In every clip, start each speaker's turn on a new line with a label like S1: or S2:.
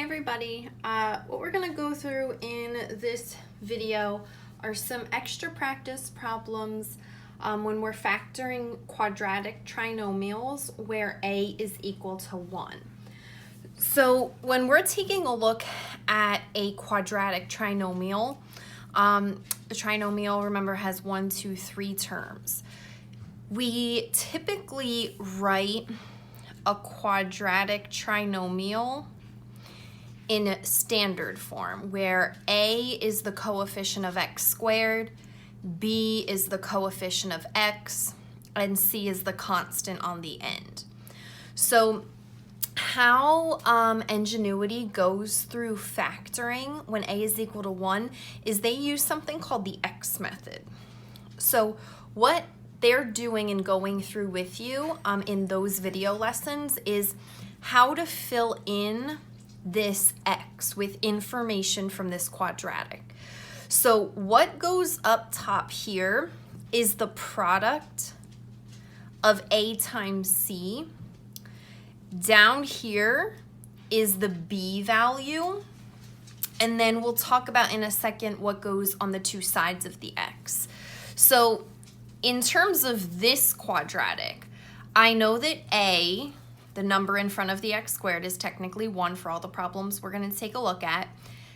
S1: everybody. What we're going to go through in this video are some extra practice problems when we're factoring quadratic trinomials where a is equal to 1. So when we're taking a look at a quadratic trinomial, the trinomial, remember, has 1, 2, 3 terms. We typically write a quadratic trinomial in standard form, where a is the coefficient of x squared, b is the coefficient of x, and c is the constant on the end. So how Ingenuity goes through factoring when a is equal to 1 is they use something called the x method. So what they're doing and going through with you in those video lessons is how to fill in this x with information from this quadratic. So what goes up top here is the product of a times c. Down here is the b value, and then we'll talk about in a second what goes on the two sides of the x. So in terms of this quadratic, I know that a, the number in front of the x squared, is technically 1 for all the problems we're going to take a look at.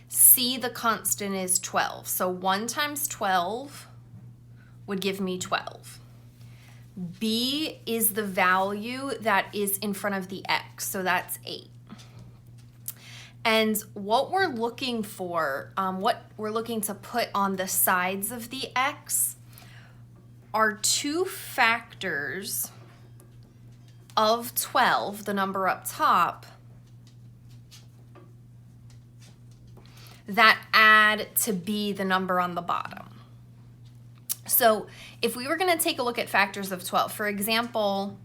S1: C, the constant, is 12. So 1 times 12 would give me 12. B is the value that is in front of the x, so that's 8. And what we're looking for, what we're looking to put on the sides of the x are two factors of 12, the number up top, that add to b, the number on the bottom. So if we were going to take a look at factors of 12, for example,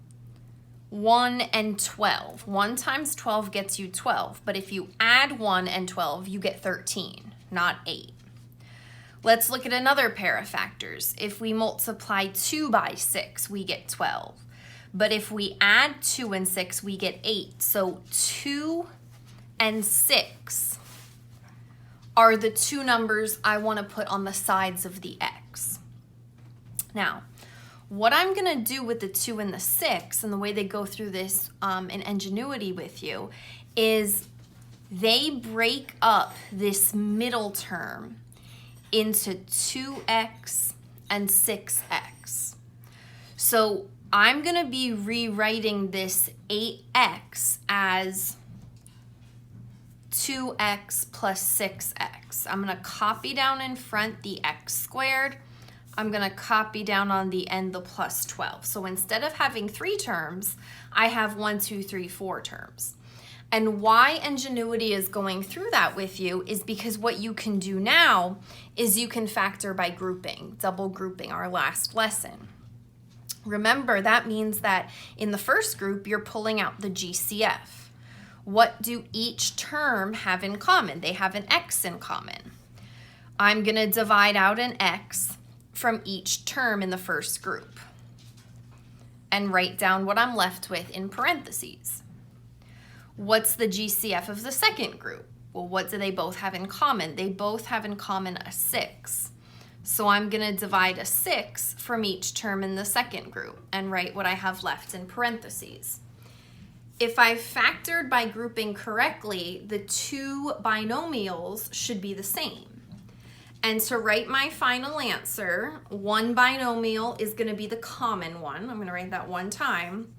S1: 1 and 12. 1 times 12 gets you 12, but if you add 1 and 12, you get 13, not 8. Let's look at another pair of factors. If we multiply 2 by 6, we get 12. But if we add 2 and 6, we get 8. So 2 and 6 are the two numbers I want to put on the sides of the x. Now, what I'm going to do with the 2 and the 6, and the way they go through this in Ingenuity with you, is they break up this middle term into 2x and 6x. So I'm going to be rewriting this 8x as 2x plus 6x. I'm going to copy down in front the x squared. I'm going to copy down on the end the plus 12. So instead of having 3 terms, I have 1, 2, 3, 4 terms. And why Ingenuity is going through that with you is because what you can do now is you can factor by grouping, double grouping, our last lesson. Remember, that means that in the first group, you're pulling out the GCF. What do each term have in common? They have an x in common. I'm going to divide out an x from each term in the first group and write down what I'm left with in parentheses. What's the GCF of the second group? Well, what do they both have in common? They both have in common a 6. So I'm going to divide a 6 from each term in the second group and write what I have left in parentheses. If I factored by grouping correctly, the two binomials should be the same. And to write my final answer, one binomial is going to be the common one. I'm going to write that one time.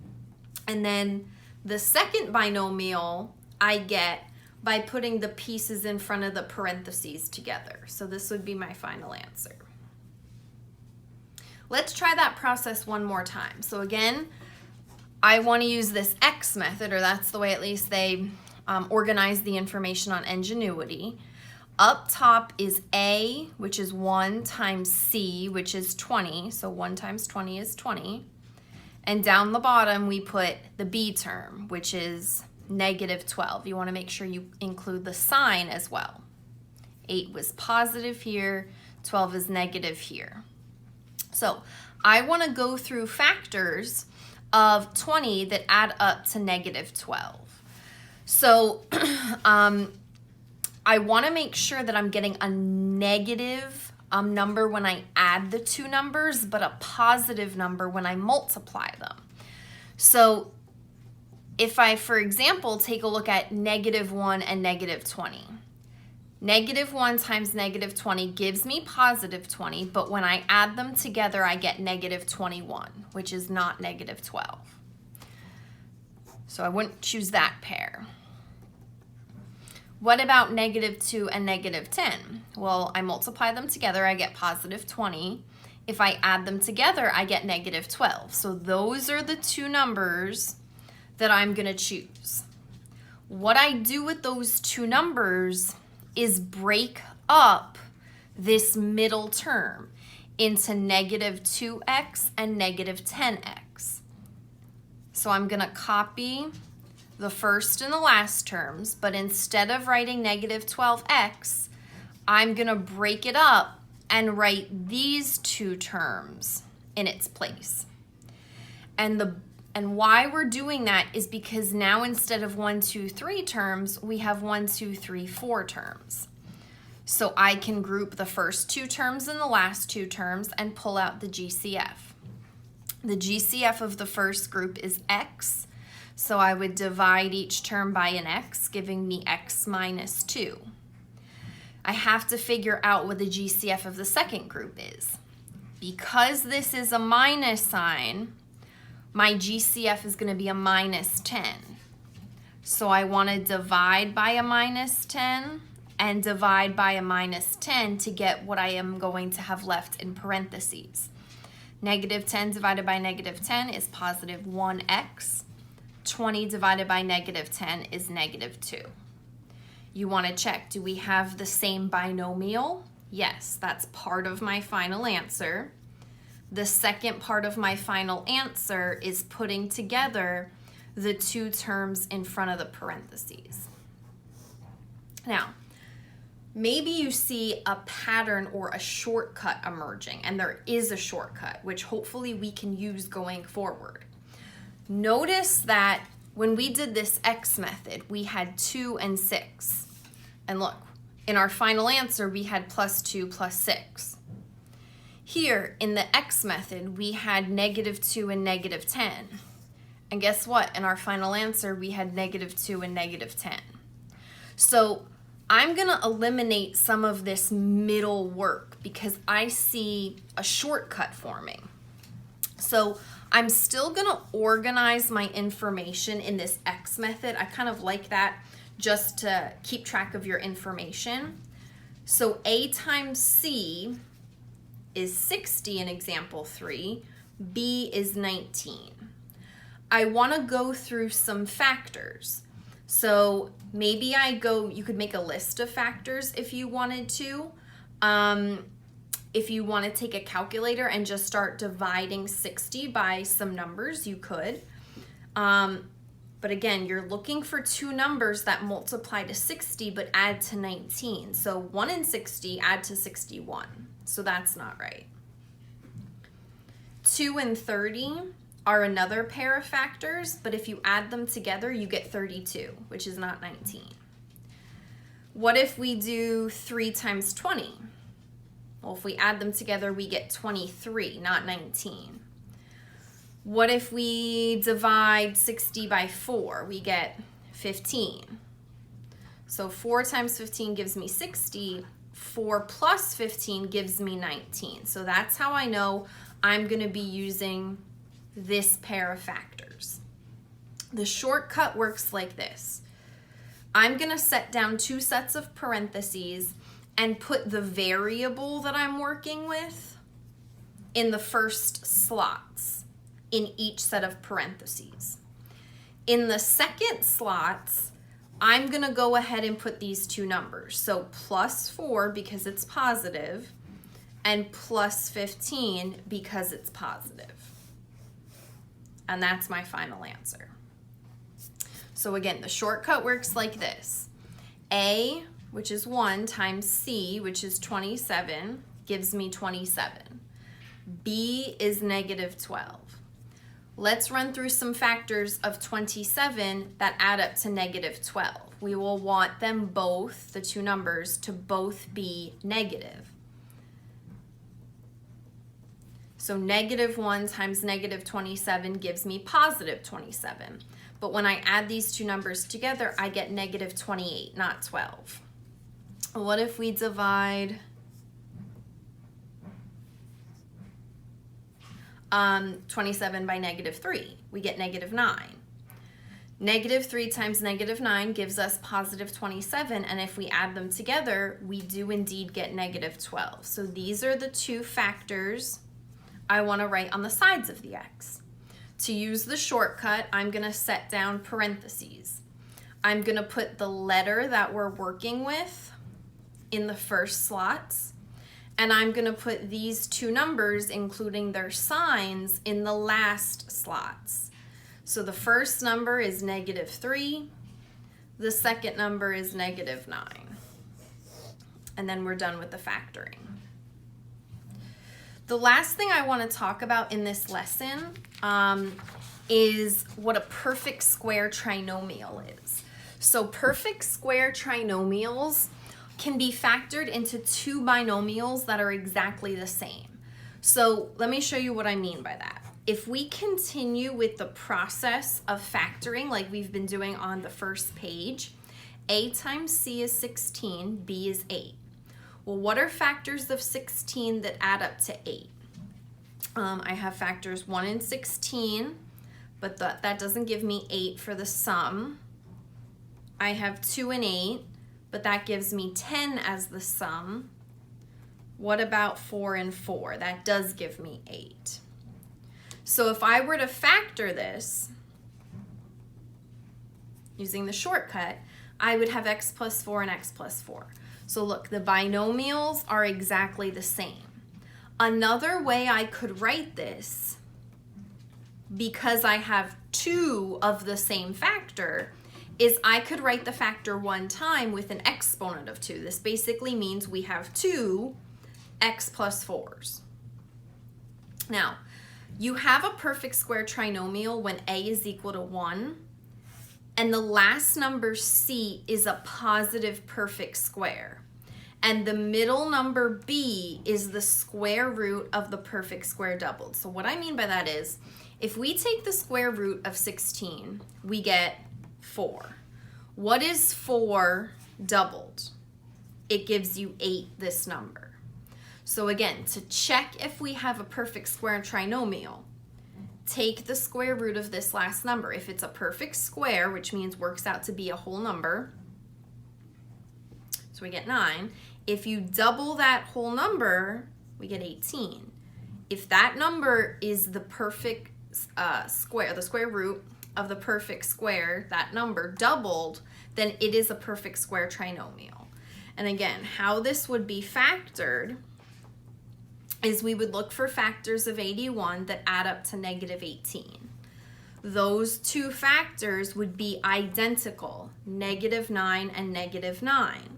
S1: And then the second binomial I get by putting the pieces in front of the parentheses together. So this would be my final answer. Let's try that process one more time. So again, I want to use this x method, or that's the way at least they organize the information on Ingenuity. Up top is a, which is 1, times c, which is 20. So 1 times 20 is 20. And down the bottom, we put the b term, which is negative 12. You want to make sure you include the sign as well. 8 was positive here, 12 is negative here. So I want to go through factors of 20 that add up to negative 12. So I want to make sure that I'm getting a negative number when I add the two numbers, but a positive number when I multiply them. So if I, for example, take a look at -1 and -20. -1 times -20 gives me +20, but when I add them together, I get -21, which is not -12. So I wouldn't choose that pair. What about -2 and -10? Well, I multiply them together, I get +20. If I add them together, I get -12. So those are the two numbers that I'm going to choose. What I do with those two numbers is break up this middle term into -2x and -10x. So I'm going to copy the first and the last terms, but instead of writing -12x, I'm going to break it up and write these two terms in its place. And why we're doing that is because now instead of 1, 2, 3 terms, we have 1, 2, 3, 4 terms. So I can group the first two terms and the last two terms and pull out the GCF. The GCF of the first group is x, so I would divide each term by an x, giving me x minus 2. I have to figure out what the GCF of the second group is. Because this is a minus sign, my GCF is going to be a minus 10. So I want to divide by a minus 10 and divide by a minus 10 to get what I am going to have left in parentheses. -10 divided by -10 is positive 1x. 20 divided by -10 is -2. You want to check, do we have the same binomial? Yes, that's part of my final answer. The second part of my final answer is putting together the two terms in front of the parentheses. Now, maybe you see a pattern or a shortcut emerging, and there is a shortcut, which hopefully we can use going forward. Notice that when we did this X method, we had 2 and 6. And look, in our final answer, we had +2 + 6. Here, in the X method, we had -2 and -10. And guess what? In our final answer, we had -2 and -10. So I'm going to eliminate some of this middle work because I see a shortcut forming. So I'm still going to organize my information in this X method. I kind of like that just to keep track of your information. So A times C is 60 in example 3, B is 19. I want to go through some factors. So maybe you could make a list of factors if you wanted to. If you want to take a calculator and just start dividing 60 by some numbers, you could. But again, you're looking for two numbers that multiply to 60 but add to 19. So 1 and 60 add to 61. So that's not right. 2 and 30 are another pair of factors, but if you add them together, you get 32, which is not 19. What if we do 3 times 20? Well, if we add them together, we get 23, not 19. What if we divide 60 by 4? We get 15. So 4 times 15 gives me 60. 4 plus 15 gives me 19. So that's how I know I'm going to be using this pair of factors. The shortcut works like this. I'm going to set down 2 sets of parentheses and put the variable that I'm working with in the first slots in each set of parentheses. In the second slots, I'm going to go ahead and put these two numbers. So +4 because it's positive and +15 because it's positive. And that's my final answer. So again, the shortcut works like this. A, which is 1, times C, which is 27, gives me 27. B is -12. Let's run through some factors of 27 that add up to negative 12. We will want them both, the two numbers, to both be negative. So negative 1 times negative 27 gives me positive 27. But when I add these two numbers together, I get negative 28, not 12. What if we divide 27 by negative 3? We get negative 9. Negative 3 times negative 9 gives us positive 27, and if we add them together, we do indeed get negative 12. So these are the two factors I want to write on the sides of the x. To use the shortcut, I'm going to set down parentheses. I'm going to put the letter that we're working with in the first slots, and I'm going to put these two numbers, including their signs, in the last slots. So the first number is negative 3, the second number is negative 9, and then we're done with the factoring. The last thing I want to talk about in this lesson is what a perfect square trinomial is. So perfect square trinomials can be factored into two binomials that are exactly the same. So let me show you what I mean by that. If we continue with the process of factoring like we've been doing on the first page, a times c is 16, b is 8. Well, what are factors of 16 that add up to 8? I have factors 1 and 16, but that doesn't give me 8 for the sum. I have 2 and 8, but that gives me 10 as the sum. What about 4 and 4? That does give me 8. So if I were to factor this using the shortcut, I would have x plus 4 and x plus 4. So look, the binomials are exactly the same. Another way I could write this, because I have two of the same factor, is I could write the factor one time with an exponent of 2. This basically means we have two x plus 4s. Now, you have a perfect square trinomial when a is equal to 1, and the last number c is a positive perfect square. And the middle number b is the square root of the perfect square doubled. So what I mean by that is, if we take the square root of 16, we get 4. What is 4 doubled? It gives you 8, this number. So again, to check if we have a perfect square trinomial, take the square root of this last number. If it's a perfect square, which means works out to be a whole number, so we get 9. If you double that whole number, we get 18. If that number is the perfect square, the square root of the perfect square, that number doubled, then it is a perfect square trinomial. And again, how this would be factored is we would look for factors of 81 that add up to negative 18. Those two factors would be identical, negative 9 and negative 9.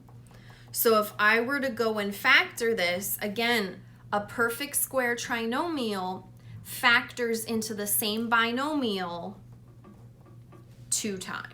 S1: So if I were to go and factor this, again, a perfect square trinomial factors into the same binomial 2 times.